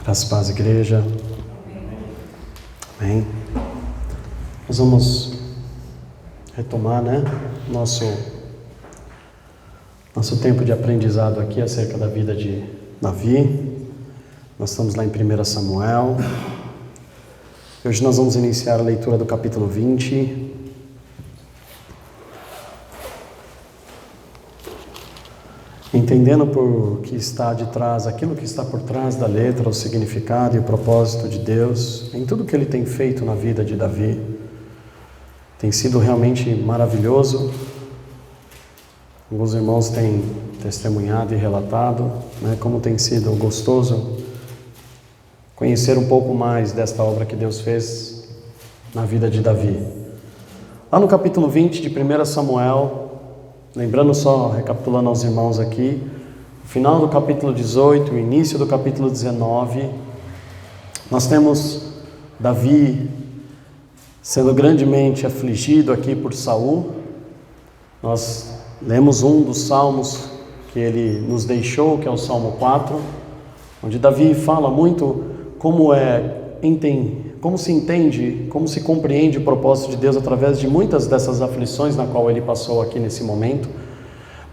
Graças a paz, igreja. Amém. Nós vamos retomar, nosso tempo de aprendizado aqui acerca da vida de Davi. Nós estamos lá em 1 Samuel. Hoje nós vamos iniciar a leitura do capítulo 20. Entendendo por que está de trás, aquilo que está por trás da letra, o significado e o propósito de Deus, em tudo que Ele tem feito na vida de Davi. Tem sido realmente maravilhoso. Alguns irmãos têm testemunhado e relatado, como tem sido gostoso conhecer um pouco mais desta obra que Deus fez na vida de Davi. Lá no capítulo 20 de 1 Samuel, lembrando só, recapitulando aos irmãos aqui, o final do capítulo 18, o início do capítulo 19, nós temos Davi sendo grandemente afligido aqui por Saul. Nós lemos um dos salmos que ele nos deixou, que é o Salmo 4, onde Davi fala muito como se entende, como se compreende o propósito de Deus através de muitas dessas aflições na qual ele passou aqui nesse momento.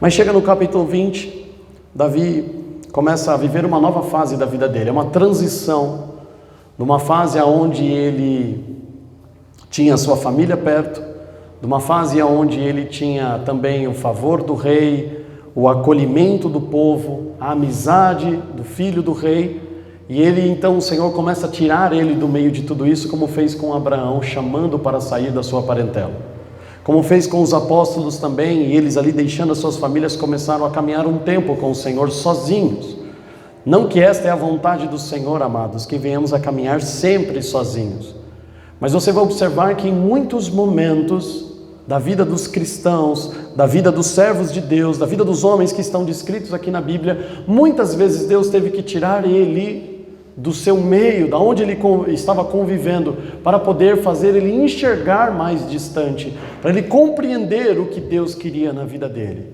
Mas chega no capítulo 20, Davi começa a viver uma nova fase da vida dele, é uma transição, numa fase onde ele tinha sua família perto, numa fase onde ele tinha também o favor do rei, o acolhimento do povo, a amizade do filho do rei. E ele então, o Senhor começa a tirar ele do meio de tudo isso, como fez com Abraão, chamando para sair da sua parentela. Como fez com os apóstolos também, e eles ali deixando as suas famílias começaram a caminhar um tempo com o Senhor sozinhos. Não que esta é a vontade do Senhor, amados, que venhamos a caminhar sempre sozinhos. Mas você vai observar que em muitos momentos da vida dos cristãos, da vida dos servos de Deus, da vida dos homens que estão descritos aqui na Bíblia, muitas vezes Deus teve que tirar ele do seu meio, da onde ele estava convivendo, para poder fazer ele enxergar mais distante, para ele compreender o que Deus queria na vida dele.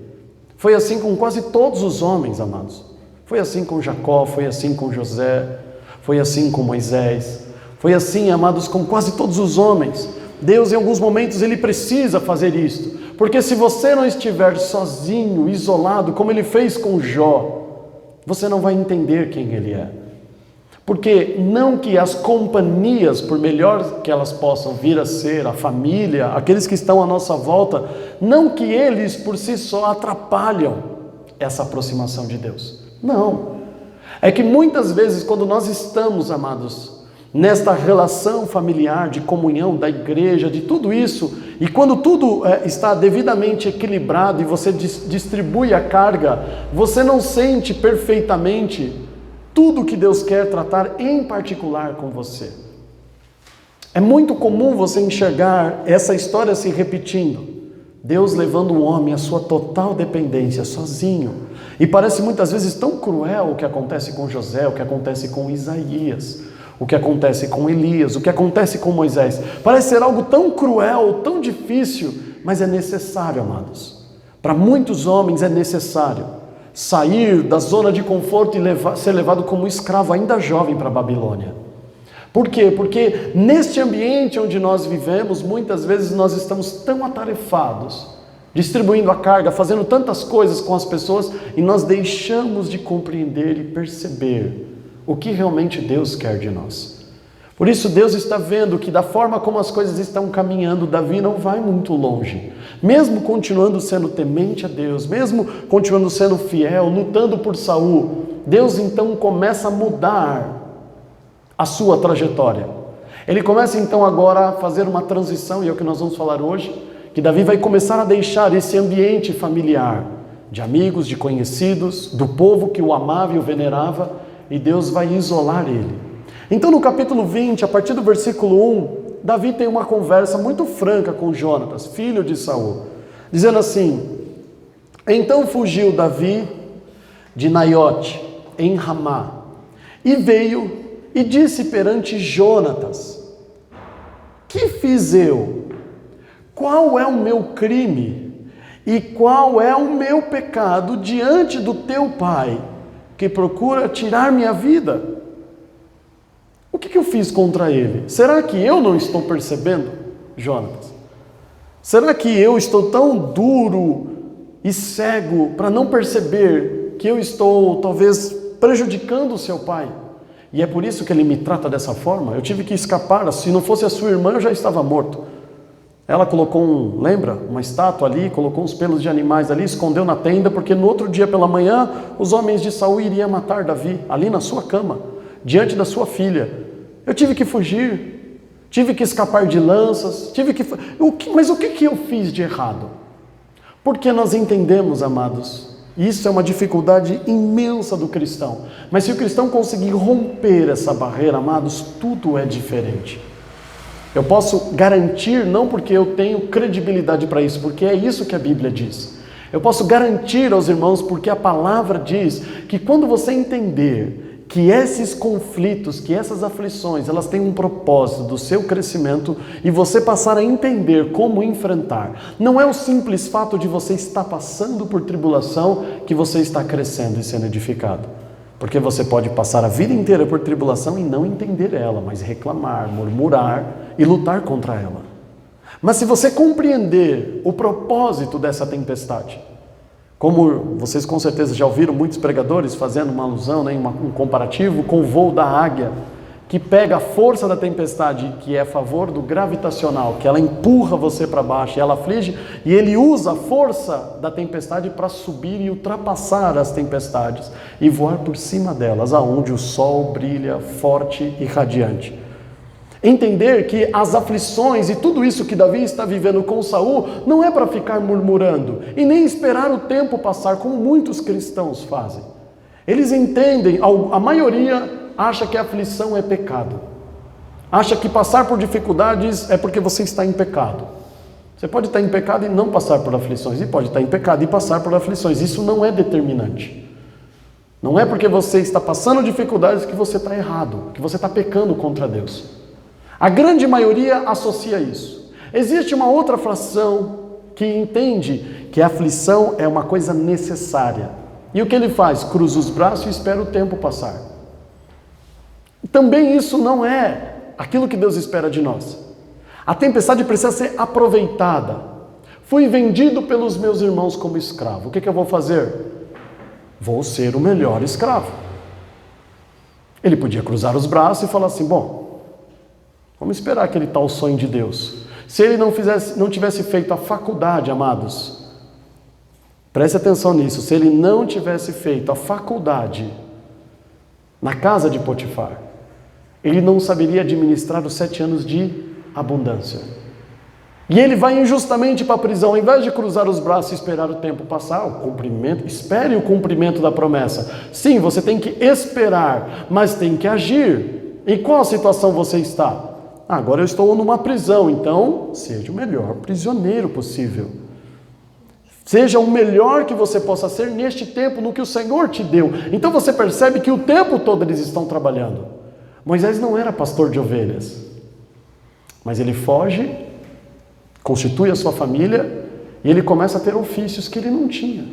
Foi assim com quase todos os homens, amados. Foi assim com Jacó, foi assim com José, foi assim com Moisés, foi assim, amados, com quase todos os homens. Deus, em alguns momentos, Ele precisa fazer isto, porque se você não estiver sozinho, isolado, como Ele fez com Jó, você não vai entender quem Ele é. Porque não que as companhias, por melhor que elas possam vir a ser, a família, aqueles que estão à nossa volta, não que eles por si só atrapalham essa aproximação de Deus. Não. É que muitas vezes quando nós estamos, amados, nesta relação familiar, de comunhão, da igreja, de tudo isso, e quando tudo está devidamente equilibrado e você distribui a carga, você não sente perfeitamente tudo que Deus quer tratar em particular com você. É muito comum você enxergar essa história se repetindo. Deus levando o homem à sua total dependência, sozinho. E parece muitas vezes tão cruel o que acontece com José, o que acontece com Isaías, o que acontece com Elias, o que acontece com Moisés. Parece ser algo tão cruel, tão difícil, mas é necessário, amados. Para muitos homens é necessário sair da zona de conforto e ser levado como escravo ainda jovem para a Babilônia. Por quê? Porque neste ambiente onde nós vivemos, muitas vezes nós estamos tão atarefados, distribuindo a carga, fazendo tantas coisas com as pessoas, e nós deixamos de compreender e perceber o que realmente Deus quer de nós. Por isso Deus está vendo que da forma como as coisas estão caminhando, Davi não vai muito longe. Mesmo continuando sendo temente a Deus, mesmo continuando sendo fiel, lutando por Saul, Deus então começa a mudar a sua trajetória. Ele começa então agora a fazer uma transição, e é o que nós vamos falar hoje, que Davi vai começar a deixar esse ambiente familiar, de amigos, de conhecidos, do povo que o amava e o venerava, e Deus vai isolar ele. Então no capítulo 20, a partir do versículo 1, Davi tem uma conversa muito franca com Jonatas, filho de Saul, dizendo assim: então fugiu Davi de Naiote, em Ramá, e veio e disse perante Jonatas: que fiz eu? Qual é o meu crime? E qual é o meu pecado diante do teu pai, que procura tirar minha vida? O que eu fiz contra ele? Será que eu não estou percebendo, Jonatas? Será que eu estou tão duro e cego para não perceber que eu estou talvez prejudicando o seu pai? E é por isso que ele me trata dessa forma? Eu tive que escapar, se não fosse a sua irmã eu já estava morto. Ela colocou lembra? Uma estátua ali, colocou uns pelos de animais ali, escondeu na tenda, porque no outro dia pela manhã os homens de Saul iriam matar Davi, ali na sua cama, diante da sua filha. Eu tive que fugir, tive que escapar de lanças, mas o que eu fiz de errado? Porque nós entendemos, amados, isso é uma dificuldade imensa do cristão, mas se o cristão conseguir romper essa barreira, amados, tudo é diferente. Eu posso garantir, não porque eu tenho credibilidade para isso, porque é isso que a Bíblia diz. Eu posso garantir aos irmãos, porque a palavra diz que quando você entender que esses conflitos, que essas aflições, elas têm um propósito do seu crescimento e você passar a entender como enfrentar. Não é o simples fato de você estar passando por tribulação que você está crescendo e sendo edificado. Porque você pode passar a vida inteira por tribulação e não entender ela, mas reclamar, murmurar e lutar contra ela. Mas se você compreender o propósito dessa tempestade, como vocês com certeza já ouviram muitos pregadores fazendo uma alusão, um comparativo com o voo da águia, que pega a força da tempestade, que é a favor do gravitacional, que ela empurra você para baixo e ela aflige, e ele usa a força da tempestade para subir e ultrapassar as tempestades e voar por cima delas, aonde o sol brilha forte e radiante. Entender que as aflições e tudo isso que Davi está vivendo com Saul não é para ficar murmurando e nem esperar o tempo passar, como muitos cristãos fazem. Eles entendem, a maioria acha que a aflição é pecado. Acha que passar por dificuldades é porque você está em pecado. Você pode estar em pecado e não passar por aflições, e pode estar em pecado e passar por aflições. Isso não é determinante. Não é porque você está passando dificuldades que você está errado, que você está pecando contra Deus. A grande maioria associa isso. Existe uma outra fração que entende que a aflição é uma coisa necessária. E o que ele faz? Cruza os braços e espera o tempo passar. Também isso não é aquilo que Deus espera de nós. A tempestade precisa ser aproveitada. Fui vendido pelos meus irmãos como escravo. O que eu vou fazer? Vou ser o melhor escravo. Ele podia cruzar os braços e falar assim, bom, vamos esperar aquele tal sonho de Deus. Se ele não tivesse feito a faculdade, amados, preste atenção nisso, se ele não tivesse feito a faculdade na casa de Potifar, ele não saberia administrar os 7 anos de abundância. E ele vai injustamente para a prisão, ao invés de cruzar os braços e esperar o tempo passar, espere o cumprimento da promessa. Sim, você tem que esperar, mas tem que agir. Em qual situação você está? Agora eu estou numa prisão, então seja o melhor prisioneiro possível. Seja o melhor que você possa ser neste tempo, no que o Senhor te deu. Então você percebe que o tempo todo eles estão trabalhando. Moisés não era pastor de ovelhas, mas ele foge, constitui a sua família e ele começa a ter ofícios que ele não tinha.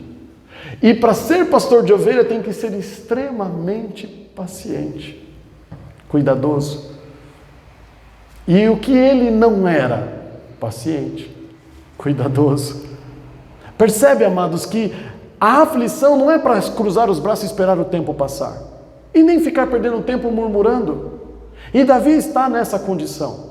E para ser pastor de ovelha tem que ser extremamente paciente, cuidadoso. E o que ele não era? Paciente, cuidadoso. Percebe, amados, que a aflição não é para cruzar os braços e esperar o tempo passar. E nem ficar perdendo tempo murmurando. E Davi está nessa condição.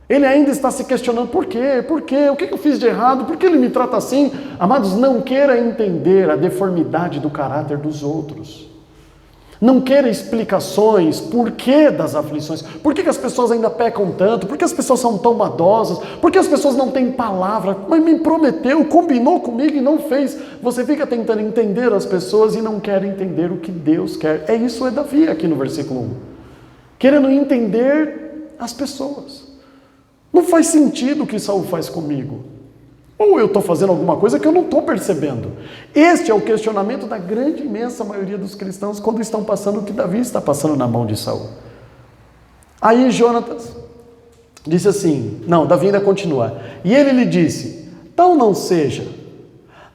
Ele ainda está se questionando, por quê? Por quê? O que eu fiz de errado? Por que ele me trata assim? Amados, não queira entender a deformidade do caráter dos outros. Não queira explicações, por que das aflições? Por que as pessoas ainda pecam tanto? Por que as pessoas são tão maldosas? Por que as pessoas não têm palavra? Mas me prometeu, combinou comigo e não fez. Você fica tentando entender as pessoas e não quer entender o que Deus quer. Isso é Davi aqui no versículo 1. Querendo entender as pessoas. Não faz sentido o que Saul faz comigo. Ou eu estou fazendo alguma coisa que eu não estou percebendo. Este é o questionamento da grande, imensa maioria dos cristãos quando estão passando o que Davi está passando na mão de Saul. Aí Jonatas disse assim, Davi ainda continua. E ele lhe disse, tal não seja,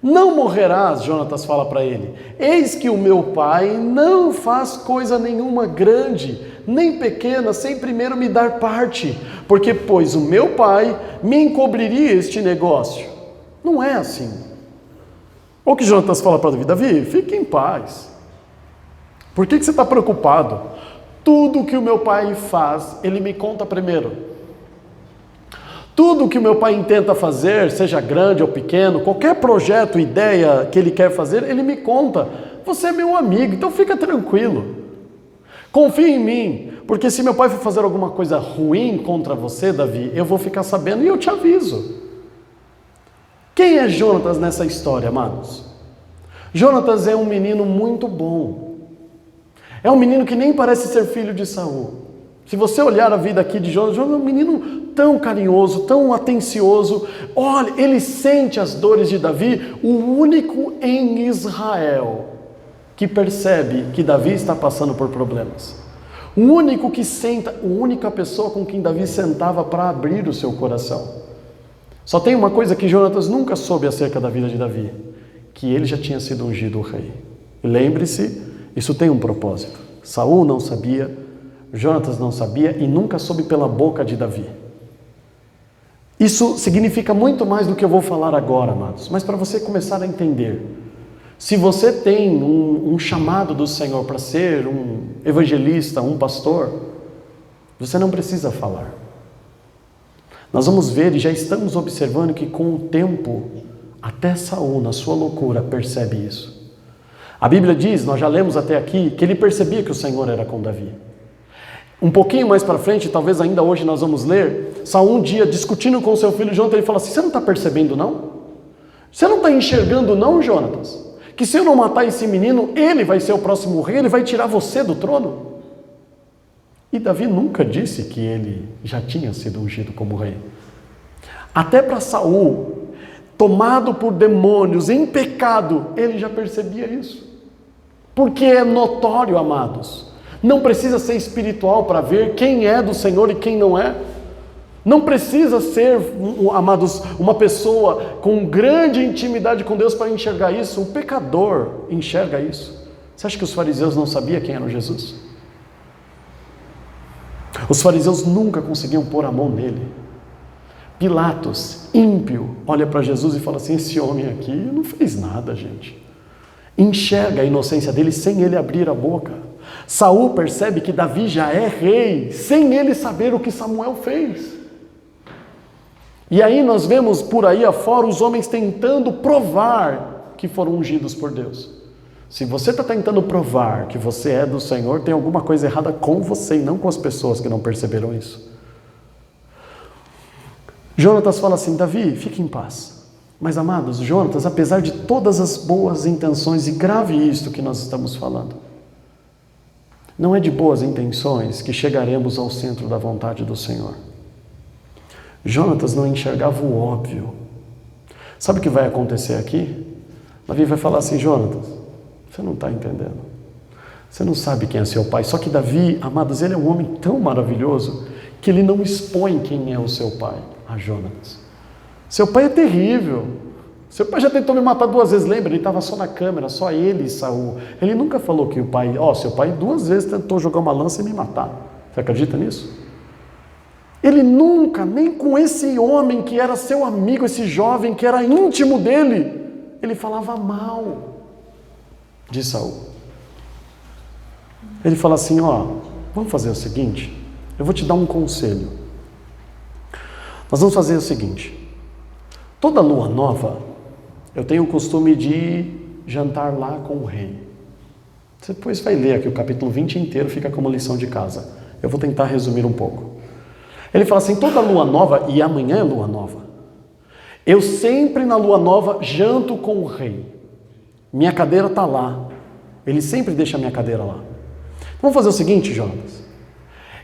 Não morrerás, Jonatas fala para ele. Eis que o meu pai não faz coisa nenhuma grande, nem pequena, sem primeiro me dar parte. Porque, pois, o meu pai me encobriria este negócio. Não é assim. O que Jonatas fala para Davi? Davi, fique em paz. Por que você está preocupado? Tudo que o meu pai faz, ele me conta primeiro. Tudo que o meu pai intenta fazer, seja grande ou pequeno, qualquer projeto, ideia que ele quer fazer, ele me conta. Você é meu amigo, então fica tranquilo. Confia em mim, porque se meu pai for fazer alguma coisa ruim contra você, Davi, eu vou ficar sabendo e eu te aviso. Quem é Jonatas nessa história, amados? Jonatas é um menino muito bom. É um menino que nem parece ser filho de Saul. Se você olhar a vida aqui de Jonatas é um menino tão carinhoso, tão atencioso. Olha, ele sente as dores de Davi, o único em Israel que percebe que Davi está passando por problemas. O único que senta, a única pessoa com quem Davi sentava para abrir o seu coração. Só tem uma coisa que Jonatas nunca soube acerca da vida de Davi, que ele já tinha sido ungido rei. E lembre-se, isso tem um propósito. Saul não sabia, Jonatas não sabia e nunca soube pela boca de Davi. Isso significa muito mais do que eu vou falar agora, amados. Mas para você começar a entender, se você tem um chamado do Senhor para ser um evangelista, um pastor, você não precisa falar. Nós vamos ver e já estamos observando que com o tempo, até Saul, na sua loucura, percebe isso. A Bíblia diz, nós já lemos até aqui, que ele percebia que o Senhor era com Davi. Um pouquinho mais para frente, talvez ainda hoje nós vamos ler, Saul um dia discutindo com seu filho Jonatas, ele fala assim, você não está percebendo não? Você não está enxergando não, Jonatas? Que se eu não matar esse menino, ele vai ser o próximo rei, ele vai tirar você do trono? E Davi nunca disse que ele já tinha sido ungido como rei. Até para Saul, tomado por demônios, em pecado, ele já percebia isso. Porque é notório, amados. Não precisa ser espiritual para ver quem é do Senhor e quem não é. Não precisa ser, amados, uma pessoa com grande intimidade com Deus para enxergar isso. O pecador enxerga isso. Você acha que os fariseus não sabiam quem era Jesus? Os fariseus nunca conseguiam pôr a mão nele. Pilatos, ímpio, olha para Jesus e fala assim, esse homem aqui não fez nada, gente. Enxerga a inocência dele sem ele abrir a boca. Saul percebe que Davi já é rei, sem ele saber o que Samuel fez. E aí nós vemos por aí afora os homens tentando provar que foram ungidos por Deus. Se você está tentando provar que você é do Senhor, tem alguma coisa errada com você e não com as pessoas que não perceberam isso. Jonatas fala assim, Davi, fique em paz. Mas amados, Jonatas, apesar de todas as boas intenções, e grave isto que nós estamos falando, não é de boas intenções que chegaremos ao centro da vontade do Senhor. Jonatas não enxergava o óbvio. Sabe o que vai acontecer aqui? Davi vai falar assim, Jonatas, você não está entendendo. Você não sabe quem é seu pai. Só que Davi, amados, ele é um homem tão maravilhoso que ele não expõe quem é o seu pai a Jonatas. Seu pai é terrível. Seu pai já tentou me matar 2 vezes, lembra? Ele estava só na câmera, só ele e Saul. Ele nunca falou que o pai... seu pai 2 vezes tentou jogar uma lança e me matar. Você acredita nisso? Ele nunca, nem com esse homem que era seu amigo, esse jovem que era íntimo dele, ele falava mal de Saul. Ele fala assim, vamos fazer o seguinte, eu vou te dar um conselho. Nós vamos fazer o seguinte, toda lua nova, eu tenho o costume de jantar lá com o rei. Você depois vai ler aqui o capítulo 20 inteiro, fica como lição de casa. Eu vou tentar resumir um pouco. Ele fala assim, toda lua nova, e amanhã é lua nova, eu sempre na lua nova janto com o rei. Minha cadeira está lá. Ele sempre deixa a minha cadeira lá. Vamos fazer o seguinte, Jonas.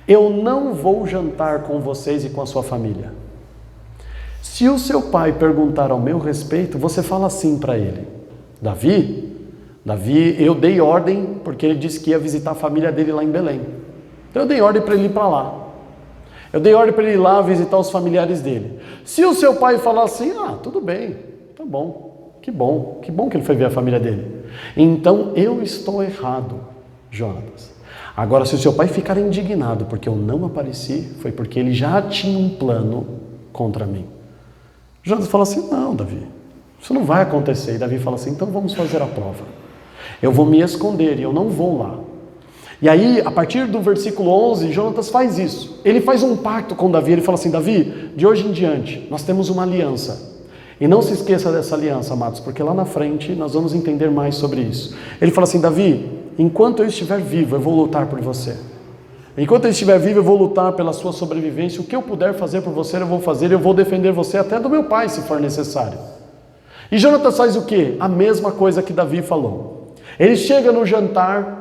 Eu não vou jantar com vocês e com a sua família. Se o seu pai perguntar ao meu respeito, você fala assim para ele. Davi, eu dei ordem, porque ele disse que ia visitar a família dele lá em Belém. Então eu dei ordem para ele ir para lá. Eu dei ordem para ele ir lá visitar os familiares dele. Se o seu pai falar assim, tudo bem, tá bom, que bom que ele foi ver a família dele. Então eu estou errado, Jonatas. Agora, se o seu pai ficar indignado porque eu não apareci, foi porque ele já tinha um plano contra mim. Jonatas fala assim, não, Davi, isso não vai acontecer. E Davi fala assim, então vamos fazer a prova. Eu vou me esconder e eu não vou lá. E aí, a partir do versículo 11, Jonatas faz isso. Ele faz um pacto com Davi, ele fala assim, Davi, de hoje em diante, nós temos uma aliança. E não se esqueça dessa aliança, amados, porque lá na frente nós vamos entender mais sobre isso. Ele fala assim, Davi, enquanto eu estiver vivo, eu vou lutar por você. Enquanto eu estiver vivo, eu vou lutar pela sua sobrevivência. O que eu puder fazer por você, eu vou fazer. Eu vou defender você até do meu pai, se for necessário. E Jonatas faz o quê? A mesma coisa que Davi falou. Ele chega no jantar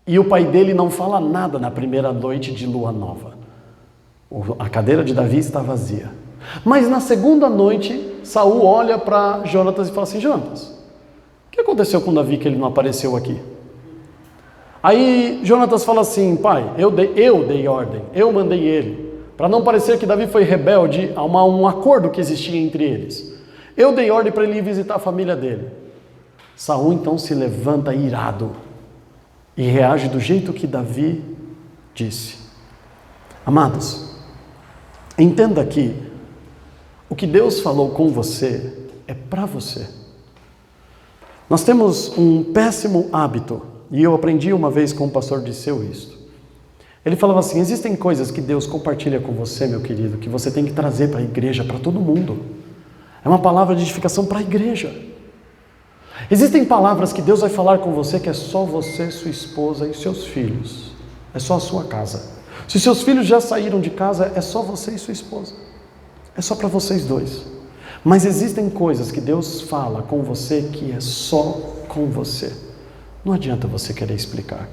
e o pai dele não fala nada na primeira noite de lua nova. A cadeira de Davi está vazia. Mas na segunda noite, Saul olha para Jonatas e fala assim, Jonatas, o que aconteceu com Davi que ele não apareceu aqui? Aí Jonatas fala assim, pai, eu dei ordem, eu mandei ele, para não parecer que Davi foi rebelde a um acordo que existia entre eles. Eu dei ordem para ele ir visitar a família dele. Saul então se levanta irado e reage do jeito que Davi disse. Amados, entenda que o que Deus falou com você é para você. Nós temos um péssimo hábito, e eu aprendi uma vez com o pastor Disseu isto. Ele falava assim, existem coisas que Deus compartilha com você, meu querido, que você tem que trazer para a igreja, para todo mundo. É uma palavra de edificação para a igreja. Existem palavras que Deus vai falar com você que é só você, sua esposa e seus filhos. É só a sua casa. Se seus filhos já saíram de casa, é só você e sua esposa. É só para vocês dois. Mas existem coisas que Deus fala com você que é só com você. Não adianta você querer explicar.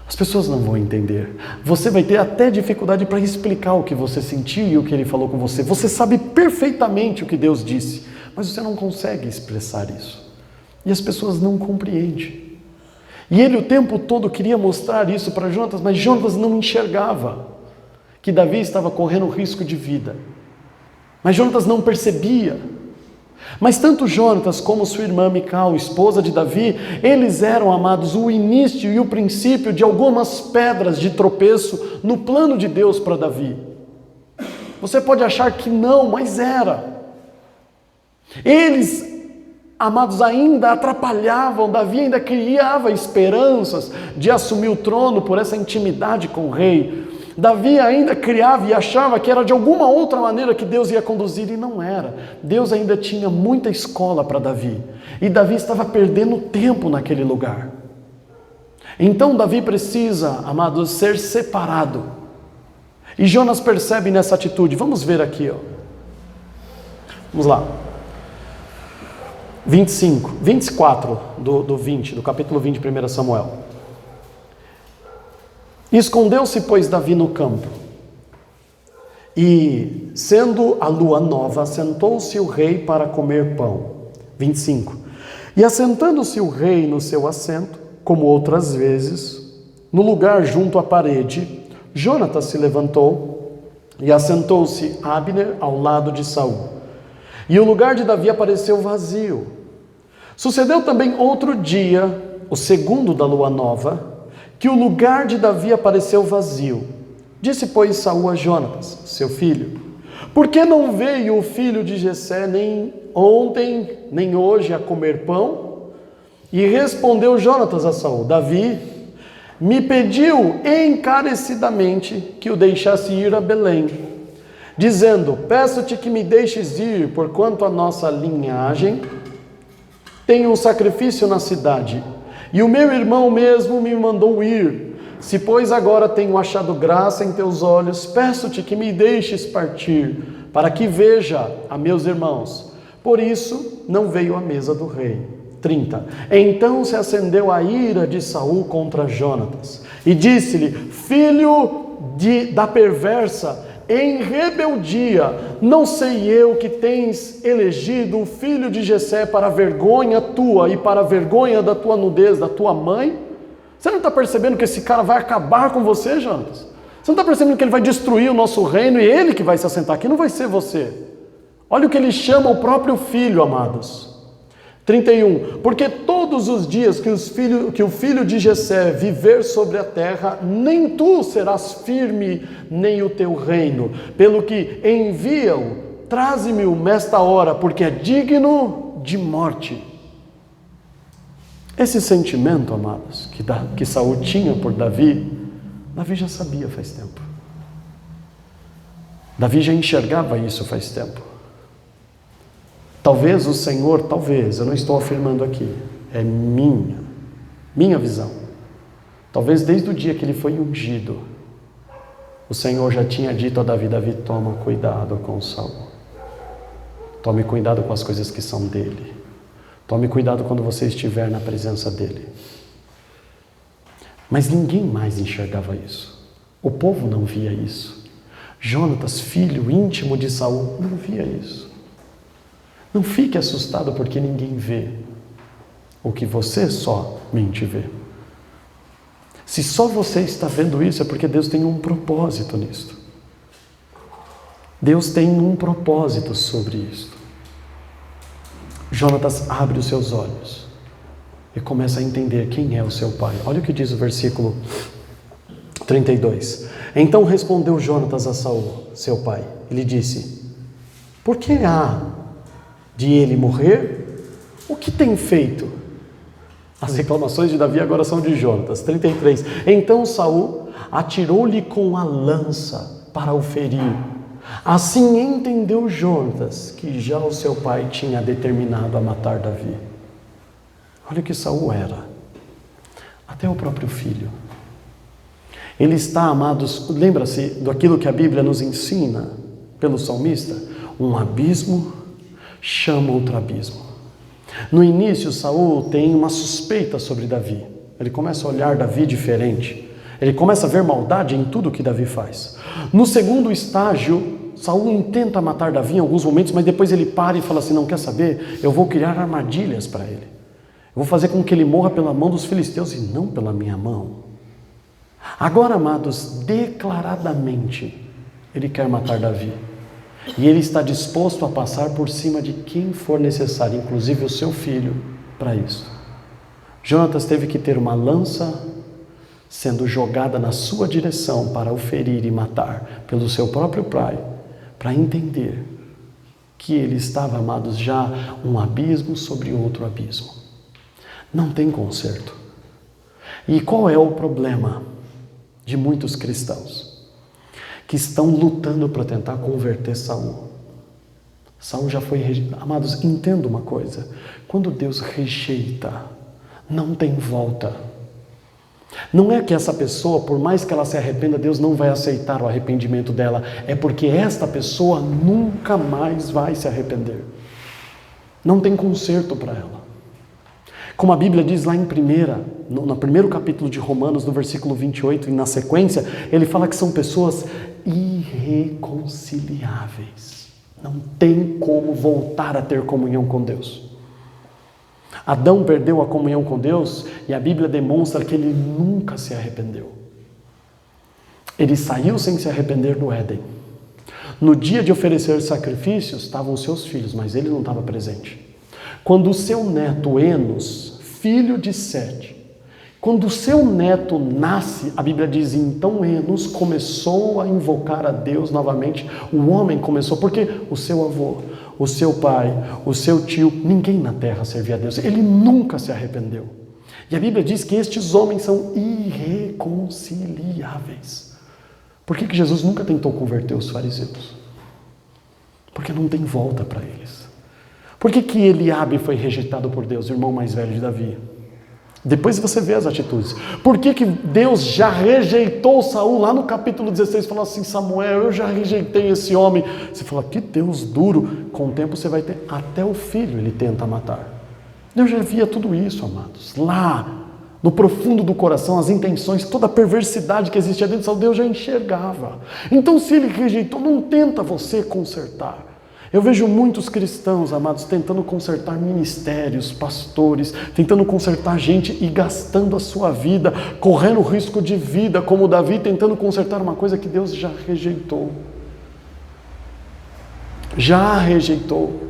As pessoas não vão entender. Você vai ter até dificuldade para explicar o que você sentiu e o que Ele falou com você. Você sabe perfeitamente o que Deus disse, mas você não consegue expressar isso. E as pessoas não compreendem. E ele o tempo todo queria mostrar isso para Jonatas, mas Jonatas não enxergava que Davi estava correndo risco de vida. Mas Jonatas não percebia. Mas tanto Jonatas como sua irmã Mical, esposa de Davi, eles eram, amados, o início e o princípio de algumas pedras de tropeço no plano de Deus para Davi. Você pode achar que não, mas era. Eles, amados, ainda atrapalhavam, Davi ainda criava esperanças de assumir o trono por essa intimidade com o rei. Davi ainda criava e achava que era de alguma outra maneira que Deus ia conduzir, e não era. Deus ainda tinha muita escola para Davi, e Davi estava perdendo tempo naquele lugar. Então Davi precisa, amados, ser separado. E Jonas percebe nessa atitude. Vamos ver aqui, ó. Vamos lá. 24 do capítulo 20 de 1 Samuel. Escondeu-se, pois, Davi no campo, e, sendo a lua nova, assentou-se o rei para comer pão. 25. E assentando-se o rei no seu assento, como outras vezes, no lugar junto à parede, Jonatas se levantou e assentou-se Abner ao lado de Saul. E o lugar de Davi apareceu vazio. Sucedeu também outro dia, o segundo da lua nova, que o lugar de Davi apareceu vazio. Disse, pois, Saul a Jonatas, seu filho, por que não veio o filho de Jessé nem ontem, nem hoje a comer pão? E respondeu Jonatas a Saul, Davi me pediu encarecidamente que o deixasse ir a Belém, dizendo, peço-te que me deixes ir, porquanto a nossa linhagem tem um sacrifício na cidade, e o meu irmão mesmo me mandou ir. Se, pois, agora tenho achado graça em teus olhos, peço-te que me deixes partir, para que veja a meus irmãos. Por isso, não veio à mesa do rei. 30. Então se acendeu a ira de Saul contra Jonatas, e disse-lhe, filho da perversa, em rebeldia, não sei eu que tens elegido o filho de Jessé para a vergonha tua e para a vergonha da tua nudez, da tua mãe? Você não está percebendo que esse cara vai acabar com você, Jonatas? Você não está percebendo que ele vai destruir o nosso reino e ele que vai se assentar aqui, não vai ser você. Olha o que ele chama o próprio filho, amados. 31. Porque todos os dias que o filho de Jessé viver sobre a terra, nem tu serás firme, nem o teu reino. Pelo que envia-o, traze-me-o nesta hora, porque é digno de morte. Esse sentimento, amados, que Saul tinha por Davi, Davi já sabia faz tempo. Davi já enxergava isso faz tempo. Talvez o Senhor, talvez, eu não estou afirmando aqui, é minha visão. Talvez desde o dia que ele foi ungido, o Senhor já tinha dito a Davi: Davi, toma cuidado com Saul. Tome cuidado com as coisas que são dele. Tome cuidado quando você estiver na presença dele. Mas ninguém mais enxergava isso. O povo não via isso. Jonatas, filho íntimo de Saul, não via isso. Não fique assustado porque ninguém vê o que você somente vê. Se só você está vendo isso, é porque Deus tem um propósito nisso. Deus tem um propósito sobre isso. Jonatas abre os seus olhos e começa a entender quem é o seu pai. Olha o que diz o versículo 32. Então respondeu Jonatas a Saul, seu pai. Ele disse: por que há de ele morrer? O que tem feito? As reclamações de Davi agora são de Jonatas. 33. Então Saul atirou-lhe com a lança para o ferir. Assim entendeu Jonatas que já o seu pai tinha determinado a matar Davi. Olha o que Saul era. Até o próprio filho. Ele está, amados, lembra-se daquilo que a Bíblia nos ensina pelo salmista? Um abismo chama outro abismo. No início, Saul tem uma suspeita sobre Davi. Ele começa a olhar Davi diferente. Ele começa a ver maldade em tudo que Davi faz. No segundo estágio, Saul intenta matar Davi em alguns momentos, mas depois ele para e fala assim: não quer saber? Eu vou criar armadilhas para ele. Eu vou fazer com que ele morra pela mão dos filisteus e não pela minha mão. Agora, amados, declaradamente, ele quer matar Davi. E ele está disposto a passar por cima de quem for necessário, inclusive o seu filho, para isso. Jonatas teve que ter uma lança sendo jogada na sua direção para o ferir e matar pelo seu próprio pai, para entender que ele estava, amados, já um abismo sobre outro abismo. Não tem conserto. E qual é o problema de muitos cristãos que estão lutando para tentar converter Saul? Saul já foi rejeitado. Amados, entenda uma coisa: quando Deus rejeita, não tem volta. Não é que essa pessoa, por mais que ela se arrependa, Deus não vai aceitar o arrependimento dela. É porque esta pessoa nunca mais vai se arrepender. Não tem conserto para ela. Como a Bíblia diz lá no primeiro capítulo de Romanos, no versículo 28, e na sequência, ele fala que são pessoas irreconciliáveis. Não tem como voltar a ter comunhão com Deus. Adão perdeu a comunhão com Deus e a Bíblia demonstra que ele nunca se arrependeu. Ele saiu sem se arrepender do Éden. No dia de oferecer sacrifícios, estavam os seus filhos, mas ele não estava presente. Quando o seu neto Enos, filho de Sete, quando o seu neto nasce, a Bíblia diz: então Enos começou a invocar a Deus novamente. O homem começou, porque o seu avô, o seu pai, o seu tio, ninguém na terra servia a Deus. Ele nunca se arrependeu. E a Bíblia diz que estes homens são irreconciliáveis. Por que Jesus nunca tentou converter os fariseus? Porque não tem volta para eles. Por que Eliabe foi rejeitado por Deus, o irmão mais velho de Davi? Depois você vê as atitudes. Por que Deus já rejeitou Saul lá no capítulo 16? Falou assim: Samuel, eu já rejeitei esse homem. Você fala: que Deus duro. Com o tempo você vai ter até o filho, ele tenta matar. Deus já via tudo isso, amados. Lá, no profundo do coração, as intenções, toda a perversidade que existia dentro de Saul, Deus já enxergava. Então, se ele rejeitou, não tenta você consertar. Eu vejo muitos cristãos, amados, tentando consertar ministérios, pastores, tentando consertar gente e gastando a sua vida, correndo risco de vida, como Davi, tentando consertar uma coisa que Deus já rejeitou. Já rejeitou.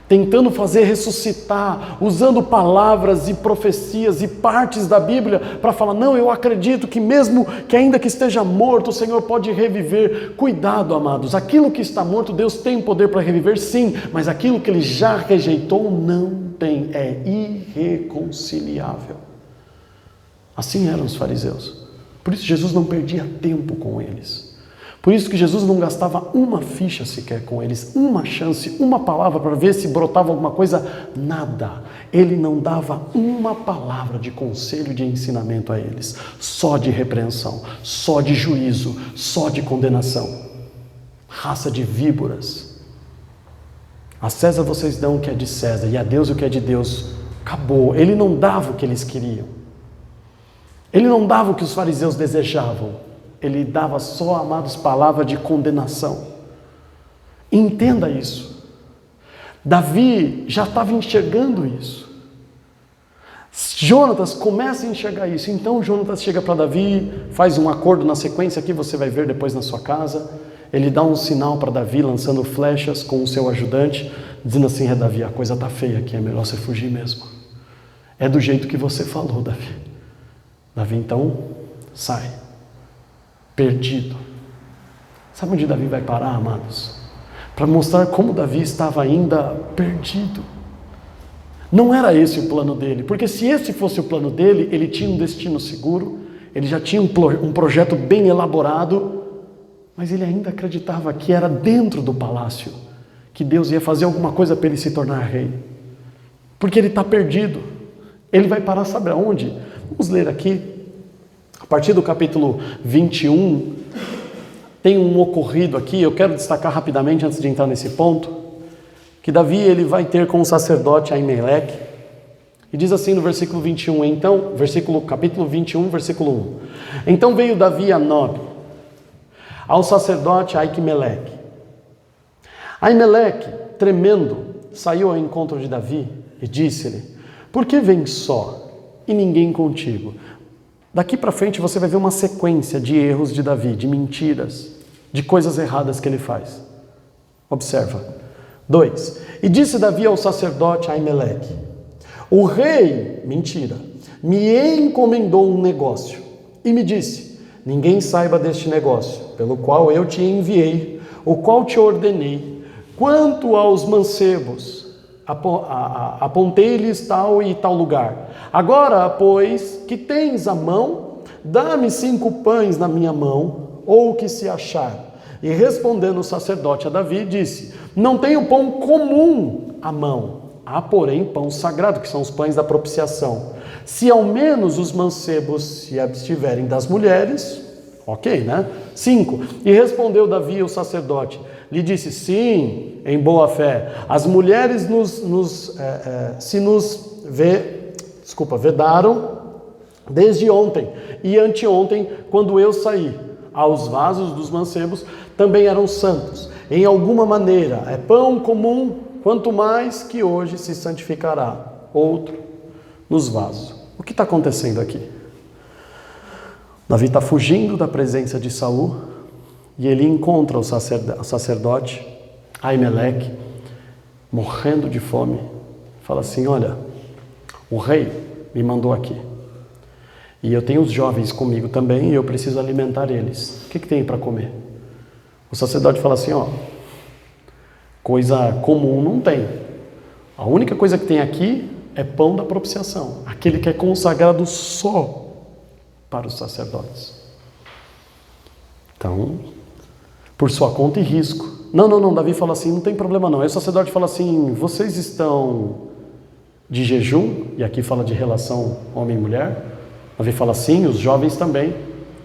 tentando fazer ressuscitar, usando palavras e profecias e partes da Bíblia para falar, não, eu acredito que mesmo que ainda que esteja morto, o Senhor pode reviver. Cuidado, amados, aquilo que está morto, Deus tem poder para reviver, sim, mas aquilo que Ele já rejeitou, não tem, é irreconciliável. Assim eram os fariseus. Por isso Jesus não perdia tempo com eles. Por isso que Jesus não gastava uma ficha sequer com eles, uma chance, uma palavra para ver se brotava alguma coisa, nada. Ele não dava uma palavra de conselho, de ensinamento a eles, só de repreensão, só de juízo, só de condenação. Raça de víboras. A César vocês dão o que é de César e a Deus o que é de Deus. Acabou. Ele não dava o que eles queriam. Ele não dava o que os fariseus desejavam. Ele dava só, amados, palavras de condenação. Entenda isso. Davi já estava enxergando isso. Jonatas começa a enxergar isso. Então Jonatas chega para Davi, faz um acordo na sequência aqui, você vai ver depois na sua casa. Ele dá um sinal para Davi, lançando flechas com o seu ajudante, dizendo assim, Davi, a coisa está feia aqui, é melhor você fugir mesmo. É do jeito que você falou, Davi. Davi então sai. Perdido. Sabe onde Davi vai parar, amados? Para mostrar como Davi estava ainda perdido. Não era esse o plano dele, porque se esse fosse o plano dele, ele tinha um destino seguro, ele já tinha um projeto bem elaborado, mas ele ainda acreditava que era dentro do palácio, que Deus ia fazer alguma coisa para ele se tornar rei. Porque ele está perdido. Ele vai parar, sabe aonde? Vamos ler aqui. A partir do capítulo 21, tem um ocorrido aqui, eu quero destacar rapidamente antes de entrar nesse ponto, que Davi ele vai ter com o sacerdote Aimeleque, e diz assim no versículo 21, então, capítulo 21, versículo 1. Então veio Davi a Nob, ao sacerdote Aimeleque. Aimeleque, tremendo, saiu ao encontro de Davi e disse-lhe, por que vens só e ninguém contigo? Daqui para frente você vai ver uma sequência de erros de Davi, de mentiras, de coisas erradas que ele faz. Observa. 2. E disse Davi ao sacerdote Aimeleque, o rei, mentira, me encomendou um negócio e me disse, ninguém saiba deste negócio, pelo qual eu te enviei, o qual te ordenei, quanto aos mancebos, apontei-lhes tal e tal lugar. Agora, pois, que tens a mão, dá-me 5 pães na minha mão, ou o que se achar. E respondendo o sacerdote a Davi, disse, não tenho pão comum à mão, há porém pão sagrado, que são os pães da propiciação. Se ao menos os mancebos se abstiverem das mulheres, ok, né? 5. E respondeu Davi ao sacerdote, lhe disse, sim, em boa fé, as mulheres vedaram desde ontem e anteontem, quando eu saí. Aos vasos dos mancebos também eram santos. Em alguma maneira, é pão comum, quanto mais que hoje se santificará outro nos vasos. O que está acontecendo aqui? Davi está fugindo da presença de Saul e ele encontra o sacerdote Aimeleque, morrendo de fome. Fala assim, olha, o rei me mandou aqui. E eu tenho os jovens comigo também e eu preciso alimentar eles. O que tem para comer? O sacerdote fala assim, coisa comum não tem. A única coisa que tem aqui é pão da propiciação. Aquele que é consagrado só para os sacerdotes. Então, por sua conta e risco. Não, Davi fala assim, não tem problema não. Aí o sacerdote fala assim, vocês estão de jejum? E aqui fala de relação homem e mulher. Davi fala assim, os jovens também.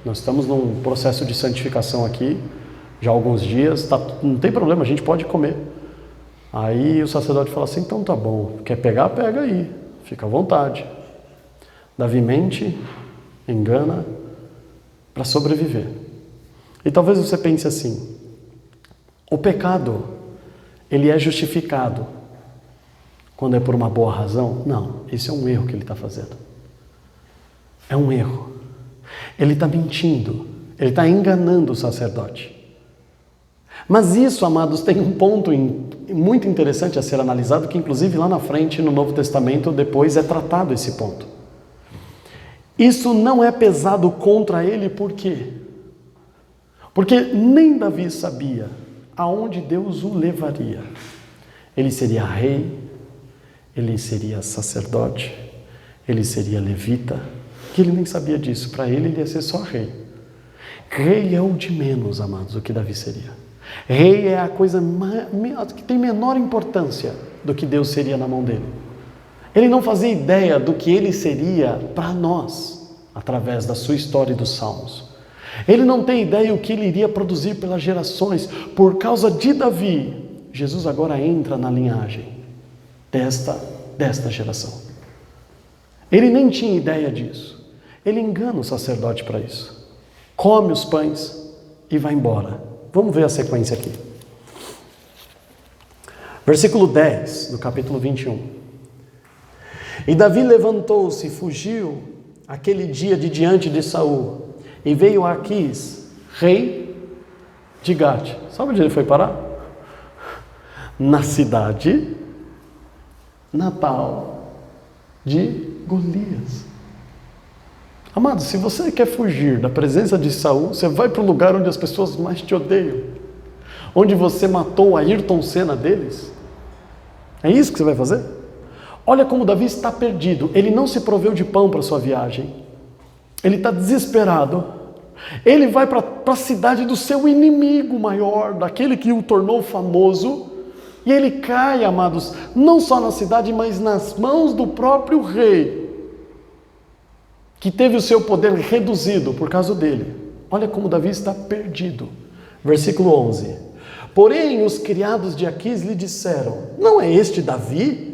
Nós estamos num processo de santificação aqui, já há alguns dias, não tem problema, a gente pode comer. Aí o sacerdote fala assim, então tá bom, quer pegar, pega aí, fica à vontade. Davi mente, engana, para sobreviver. E talvez você pense assim, o pecado, ele é justificado quando é por uma boa razão? Não, esse é um erro que ele está fazendo. É um erro. Ele está mentindo, ele está enganando o sacerdote. Mas isso, amados, tem um ponto muito interessante a ser analisado, que inclusive lá na frente, no Novo Testamento, depois é tratado esse ponto. Isso não é pesado contra ele, por quê? Porque nem Davi sabia aonde Deus o levaria. Ele seria rei, ele seria sacerdote, ele seria levita, que ele nem sabia disso. Para ele ia ser só rei. Rei é o de menos, amados, o que Davi seria. Rei é a coisa que tem menor importância do que Deus seria na mão dele. Ele não fazia ideia do que ele seria para nós, através da sua história e dos Salmos. Ele não tem ideia o que ele iria produzir pelas gerações. Por causa de Davi, Jesus agora entra na linhagem desta geração. Ele nem tinha ideia disso. Ele engana o sacerdote para isso. Come os pães e vai embora. Vamos ver a sequência aqui. Versículo 10 do capítulo 21. E Davi levantou-se e fugiu aquele dia de diante de Saul, e veio a Aquis, rei de Gate. Sabe onde ele foi parar? Na cidade natal de Golias. Amado, se você quer fugir da presença de Saul, você vai para o lugar onde as pessoas mais te odeiam, onde você matou o Ayrton Senna deles. É isso que você vai fazer? Olha como Davi está perdido. Ele não se proveu de pão para a sua viagem. Ele está desesperado. Ele vai para a cidade do seu inimigo maior, daquele que o tornou famoso. E ele cai, amados, não só na cidade, mas nas mãos do próprio rei, que teve o seu poder reduzido por causa dele. Olha como Davi está perdido. Versículo 11. Porém, os criados de Aquis lhe disseram: não é este Davi,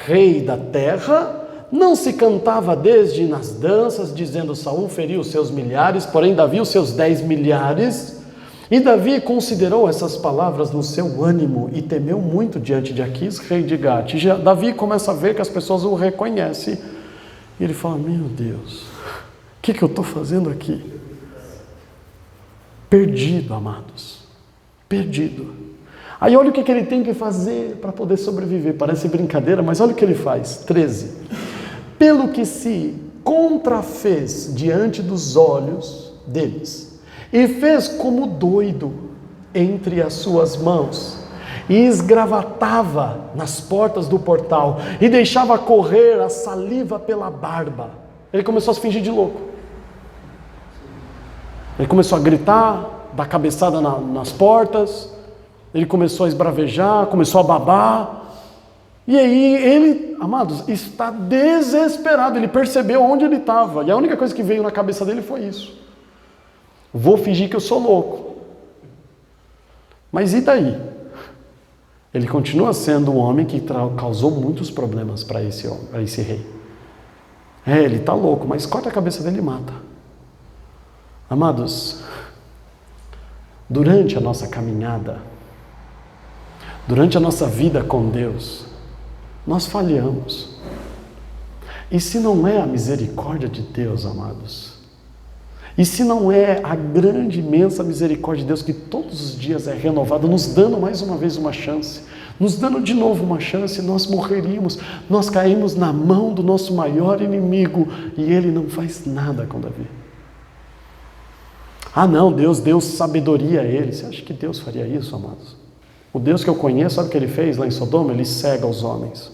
rei da terra? Não se cantava desde nas danças, dizendo: Saul feriu os seus milhares, porém Davi os seus 10 milhares. E Davi considerou essas palavras no seu ânimo e temeu muito diante de Aquis, rei de Gate. Davi começa a ver que as pessoas o reconhecem. E ele fala: meu Deus, o que eu estou fazendo aqui? Perdido, amados. Perdido. Aí olha o que ele tem que fazer para poder sobreviver. Parece brincadeira, mas olha o que ele faz. 13. Pelo que se contrafez diante dos olhos deles, e fez como doido entre as suas mãos, e esgravatava nas portas do portal, e deixava correr a saliva pela barba. Ele começou a se fingir de louco. Ele começou a gritar, dar cabeçada nas portas, ele começou a esbravejar, começou a babar. E aí ele, amados, está desesperado. Ele percebeu onde ele estava, e a única coisa que veio na cabeça dele foi isso: vou fingir que eu sou louco. Mas e daí? Ele continua sendo um homem que causou muitos problemas para esse rei. Ele está louco, mas corta a cabeça dele e mata. Amados, durante a nossa caminhada, durante a nossa vida com Deus, nós falhamos. E se não é a misericórdia de Deus, amados, e se não é a grande, imensa misericórdia de Deus, que todos os dias é renovada, nos dando mais uma vez uma chance, nos dando de novo uma chance, nós morreríamos, nós caímos na mão do nosso maior inimigo, e ele não faz nada com Davi. Ah não, Deus deu sabedoria a ele. Você acha que Deus faria isso, amados? O Deus que eu conheço, sabe o que ele fez lá em Sodoma? Ele cega os homens,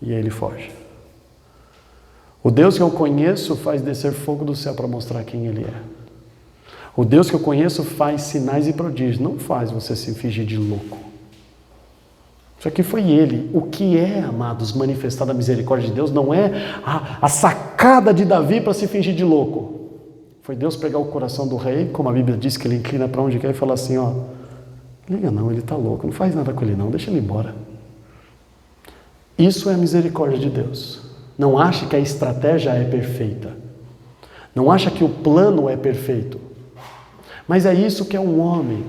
e aí ele foge. O Deus que eu conheço faz descer fogo do céu para mostrar quem Ele é. O Deus que eu conheço faz sinais e prodígios, não faz você se fingir de louco. Isso aqui foi Ele. O que é, amados, manifestada a misericórdia de Deus não é a sacada de Davi para se fingir de louco. Foi Deus pegar o coração do rei, como a Bíblia diz que ele inclina para onde quer, e falar assim: ó, liga não, ele está louco, não faz nada com ele não, deixa ele embora. Isso é a misericórdia de Deus. Não ache que a estratégia é perfeita. Não acha que o plano é perfeito. Mas é isso que é um homem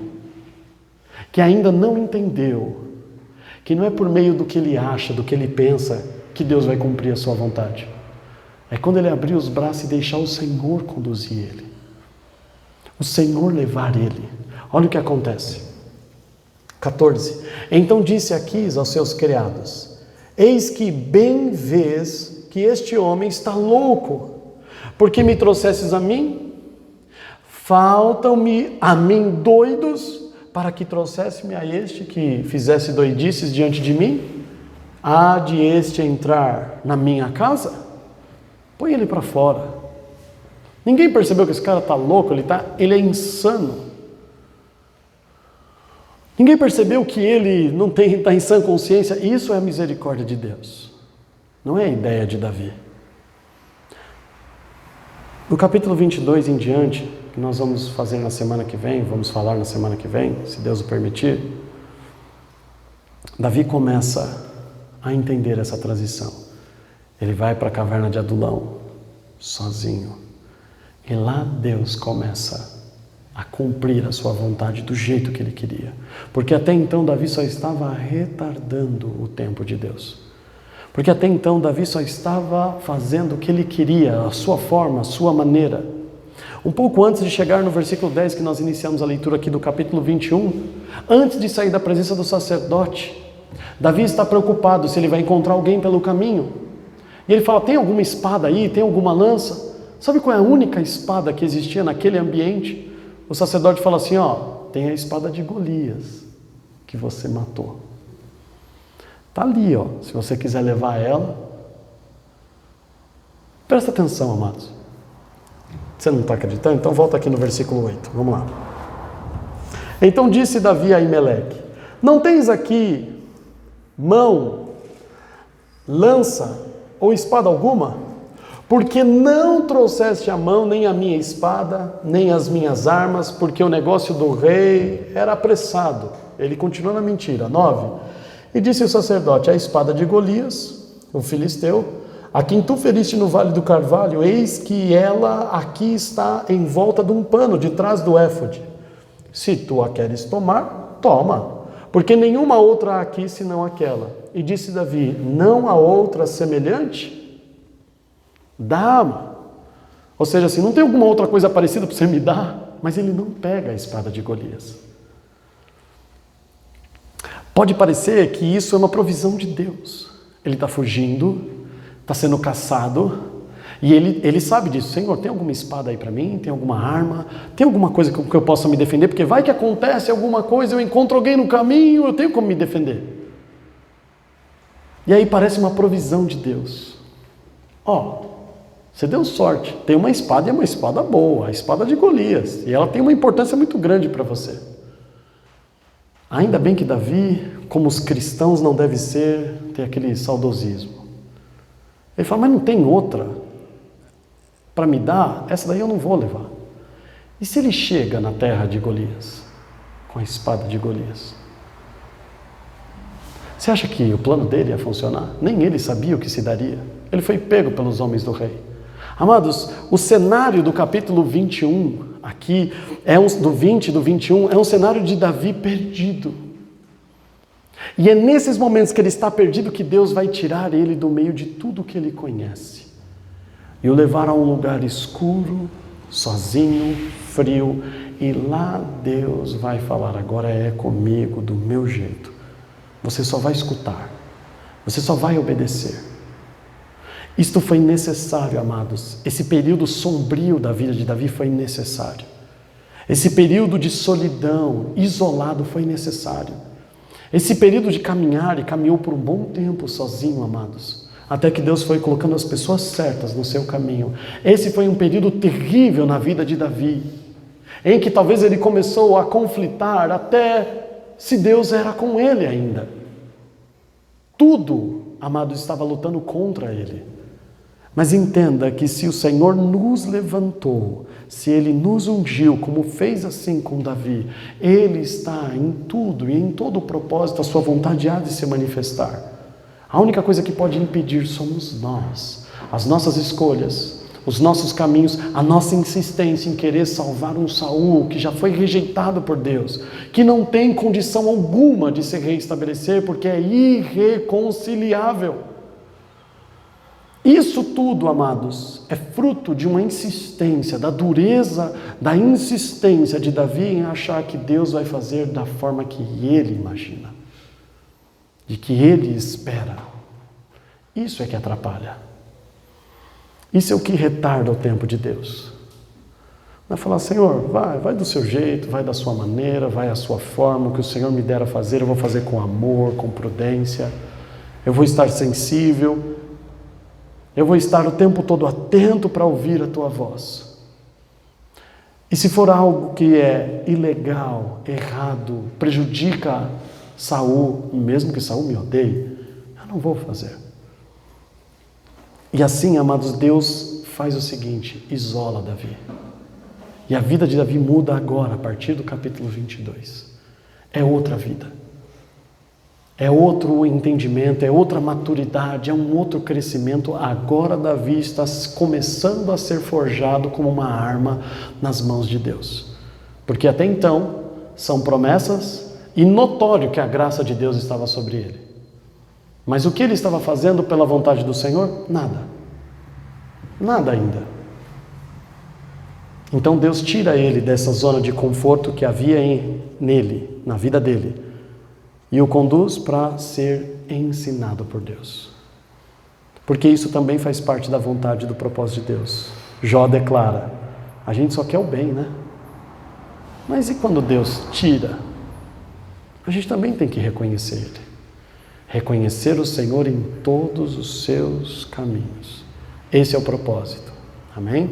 que ainda não entendeu que não é por meio do que ele acha, do que ele pensa, que Deus vai cumprir a sua vontade. É quando ele abrir os braços e deixar o Senhor conduzir ele. O Senhor levar ele. Olha o que acontece. 14. Então disse Aquis aos seus criados: eis que bem vês que este homem está louco, porque me trouxestes a mim? Faltam-me a mim doidos, para que trouxesse-me a este que fizesse doidices diante de mim? Há de este entrar na minha casa? Põe ele para fora. Ninguém percebeu que esse cara está louco, ele é insano. Ninguém percebeu que ele não está em sã consciência. Isso é a misericórdia de Deus. Não é a ideia de Davi. No capítulo 22 em diante, que nós vamos fazer na semana que vem, vamos falar na semana que vem, se Deus o permitir, Davi começa a entender essa transição. Ele vai para a caverna de Adulão, sozinho. E lá Deus começa a cumprir a sua vontade do jeito que ele queria. Porque até então Davi só estava retardando o tempo de Deus. Porque até então Davi só estava fazendo o que ele queria, a sua forma, a sua maneira. Um pouco antes de chegar no versículo 10, que nós iniciamos a leitura aqui do capítulo 21, antes de sair da presença do sacerdote, Davi está preocupado se ele vai encontrar alguém pelo caminho. E ele fala: tem alguma espada aí? Tem alguma lança? Sabe qual é a única espada que existia naquele ambiente? O sacerdote fala assim: tem a espada de Golias, que você matou. Está ali, se você quiser levar ela. Presta atenção, amados. Você não está acreditando? Então volta aqui no versículo 8, vamos lá. Então disse Davi a Aimeleque: não tens aqui mão, lança ou espada alguma? Porque não trouxeste a mão nem a minha espada, nem as minhas armas, porque o negócio do rei era apressado. Ele continua na mentira. 9. E disse o sacerdote: a espada de Golias, o filisteu, a quem tu feriste no vale do Carvalho, eis que ela aqui está em volta de um pano, de trás do éfode. Se tu a queres tomar, toma, porque nenhuma outra há aqui senão aquela. E disse Davi: não há outra semelhante? Dá. Ou seja, assim, não tem alguma outra coisa parecida para você me dar? Mas ele não pega a espada de Golias. Pode parecer que isso é uma provisão de Deus. Ele está fugindo, está sendo caçado, e ele sabe disso. Senhor, tem alguma espada aí para mim? Tem alguma arma? Tem alguma coisa que eu possa me defender? Porque vai que acontece alguma coisa, eu encontro alguém no caminho, eu tenho como me defender. E aí parece uma provisão de Deus. Você deu sorte, tem uma espada e é uma espada boa, a espada de Golias, e ela tem uma importância muito grande para você. Ainda bem que Davi, como os cristãos não deve ser, tem aquele saudosismo. Ele fala: mas não tem outra para me dar? Essa daí eu não vou levar. E se ele chega na terra de Golias, com a espada de Golias? Você acha que o plano dele ia funcionar? Nem ele sabia o que se daria. Ele foi pego pelos homens do rei. Amados, o cenário do capítulo 21, aqui, do 20 e do 21, é um cenário de Davi perdido. E é nesses momentos que ele está perdido que Deus vai tirar ele do meio de tudo que ele conhece e o levar a um lugar escuro, sozinho, frio, e lá Deus vai falar: agora é comigo, do meu jeito. Você só vai escutar, você só vai obedecer. Isto foi necessário, amados. Esse período sombrio da vida de Davi foi necessário. Esse período de solidão, isolado, foi necessário. Esse período de caminhar, e caminhou por um bom tempo sozinho, amados, até que Deus foi colocando as pessoas certas no seu caminho. Esse foi um período terrível na vida de Davi, em que talvez ele começou a conflitar até se Deus era com ele ainda. Tudo, amados, estava lutando contra ele. Mas entenda que se o Senhor nos levantou, se Ele nos ungiu, como fez assim com Davi, Ele está em tudo e em todo o propósito, a sua vontade há de se manifestar. A única coisa que pode impedir somos nós, as nossas escolhas, os nossos caminhos, a nossa insistência em querer salvar um Saul que já foi rejeitado por Deus, que não tem condição alguma de se reestabelecer porque é irreconciliável. Isso tudo, amados, é fruto de uma insistência, da dureza, da insistência de Davi em achar que Deus vai fazer da forma que ele imagina, de que ele espera. Isso é que atrapalha. Isso é o que retarda o tempo de Deus. Vai falar, Senhor, vai do seu jeito, vai da sua maneira, vai à sua forma, o que o Senhor me der a fazer, eu vou fazer com amor, com prudência, eu vou estar sensível, eu vou estar o tempo todo atento para ouvir a tua voz. E se for algo que é ilegal, errado, prejudica Saul, mesmo que Saul me odeie, eu não vou fazer. E assim, amados, Deus faz o seguinte, isola Davi. E a vida de Davi muda agora, a partir do capítulo 22. É outra vida. É outro entendimento, é outra maturidade, é um outro crescimento. Agora Davi está começando a ser forjado como uma arma nas mãos de Deus. Porque até então, são promessas e notório que a graça de Deus estava sobre ele. Mas o que ele estava fazendo pela vontade do Senhor? Nada. Nada ainda. Então Deus tira ele dessa zona de conforto que havia nele, na vida dele, e o conduz para ser ensinado por Deus. Porque isso também faz parte da vontade e do propósito de Deus. Jó declara, a gente só quer o bem, né? Mas e quando Deus tira? A gente também tem que reconhecer Ele. Reconhecer o Senhor em todos os seus caminhos. Esse é o propósito. Amém?